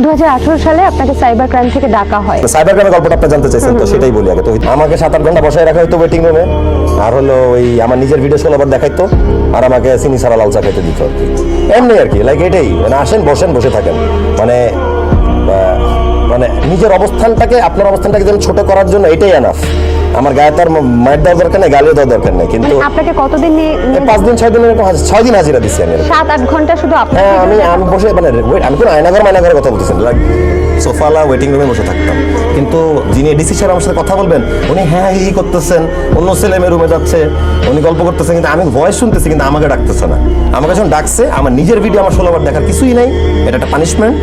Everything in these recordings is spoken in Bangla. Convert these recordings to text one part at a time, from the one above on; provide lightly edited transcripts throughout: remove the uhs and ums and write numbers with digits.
2018 সালে আপনাকে সাইবার ক্রাইম থেকে ডাকা হয়। সাইবার ক্রাইমের গল্পটা আপনি জানতে চাইছেন, তো সেটাই বলি আগে। তো আমাকে 7-8 ঘন্টা বসায় রাখা হতো ওয়েটিং রুমে, আর হলো ওই আমার নিজের ভিডিও গুলো আবার দেখাইতো, আর আমাকে চিনি ছাড়া লাল চা খেতে দিত আর কি। এমনি আর কি, লাইক এটাই, মানে আসেন বসেন বসে থাকেন, মানে মানে নিজের অবস্থানটাকে, আপনার অবস্থানটাকে যেন ছোট করার জন্য এটাই এনাফ। আমার গায়ে তার মায়ের দেওয়ার দরকার নেই, গালিও দেওয়ার দরকার নেই। কিন্তু আপনাকে কতদিন 5 দিন 6 দিন এরকম 6 দিন হাজিরা দিচ্ছি আমি। 7-8 ঘন্টা শুধু আপনার? হ্যাঁ, আমি বসে মানে আমি কোনো আয়নাঘরের কথা বলতেছেন, লাইক সোফালা ওয়েটিং রুমে বসে থাকতাম। কিন্তু যিনি এডিসি স্যার আমার সাথে কথা বলবেন, উনি হ্যাঁ এই করতেছেন, অন্য ছেলে মেয়ে রুমে যাচ্ছে, উনি গল্প করতেছেন, কিন্তু আমি ভয়েস শুনতেছি, কিন্তু আমাকে ডাকতেছে না। আমাকে যখন ডাকছে, আমার নিজের ভিডিও আমার 16বার দেখার কিছুই নাই, এটা একটা পানিশমেন্ট।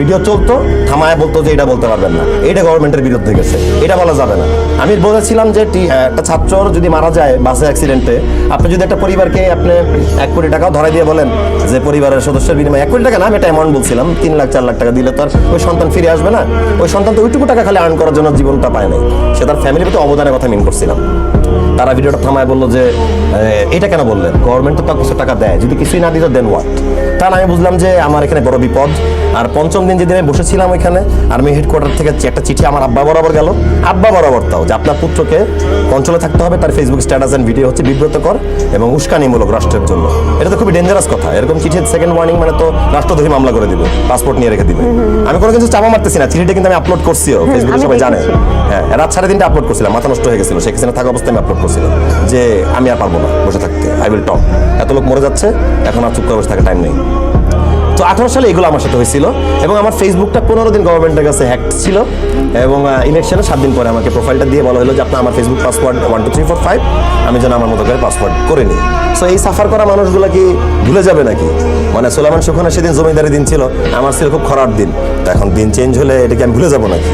ভিডিও চলতো, থামায় বলতো যে এটা বলতে পারবেন না, এটা গভর্নমেন্টের বিরুদ্ধে গেছে, এটা বলা যাবে না। আমি বলেছিলাম যে একটা ছাত্র যদি মারা যায় বাসে অ্যাক্সিডেন্টে, আপনি যদি একটা পরিবারকে আপনি 1 কোটি টাকাও ধরাই দিয়ে বলেন যে পরিবারের সদস্যের বিনিময়ে 1 কোটি টাকা না, আমি একটা অ্যামাউন্ট বলছিলাম 3 লাখ 4 লাখ টাকা দিলে তো আর ওই সন্তান ফিরে আসবে না। ওই সন্তান তো ওইটুকু টাকা খালি আর্ন করার জন্য জীবনটা পায় নাই, সে তার ফ্যামিলির প্রতি অবদানের কথা মিন করছিলাম। তারা ভিডিওটা থামায় বললো যে এটা কেন বললেন, গভর্নমেন্ট তো কিছু টাকা দেয়, যদি কিছুই না দিত দেন হোয়াট। তাহলে আমি বুঝলাম যে আমার এখানে বড় বিপদ। আর 5ম দিন যেদিন আমি বসেছিলাম ওইখানে, আর্মি হেডকোয়ার্টার থেকে একটা চিঠি আমার আব্বা বরাবর গেল, আব্বা বরাবর তাও, যে আপনার পুত্রকে কন্ট্রোলে থাকতে হবে, তার ফেসবুক স্ট্যাটাস এন্ড ভিডিও হচ্ছে বিব্রতকর এবং উস্কানিমূলক রাষ্ট্রের জন্য। এটা তো খুবই ডেঞ্জারাস কথা। এরকম চিঠি সেকেন্ড ওয়ার্নিং মানে তো রাষ্ট্রদ্রোহী মামলা করে দিবে, পাসপোর্ট নিয়ে রেখে দিবে। আমি কোনো কিছু চাপা মারতেছি না, চিঠিটা কিন্তু আমি আপলোড করছিও ফেসবুকে, সবাই জানে। হ্যাঁ, রাত 3:30 আপলোড করছিলাম, মাথা নষ্ট হয়ে গেছিল, সেখানে থাকা অবস্থায় আমি আপলোড করছিলাম যে আমি আর পারবো না বসে থাকতে, আই উইল টক। এত লোক মরে যাচ্ছে, এখন আর চুপ করে বসে থাকার টাইম নেই। তো 18 সালে এগুলো আমার সাথে হয়েছিল, এবং আমার ফেসবুকটা 15 দিন গভর্নমেন্টের কাছে হ্যাক ছিল, এবং ইলেকশনে 7 দিন পরে আমাকে প্রোফাইলটা দিয়ে বলা হলো যে আপনার আমার ফেসবুক পাসওয়ার্ড 12345, আমি যেন আমার মতো করে পাসওয়ার্ড করে নিই। সো এই সাফার করা মানুষগুলো কি ভুলে যাবে নাকি? মানে সোলাইমান সুখানের সেদিন জমিদারি দিন ছিল, আমার ছিল খুব খরার দিন, তো এখন দিন চেঞ্জ হলে এটাকে আমি ভুলে যাবো নাকি?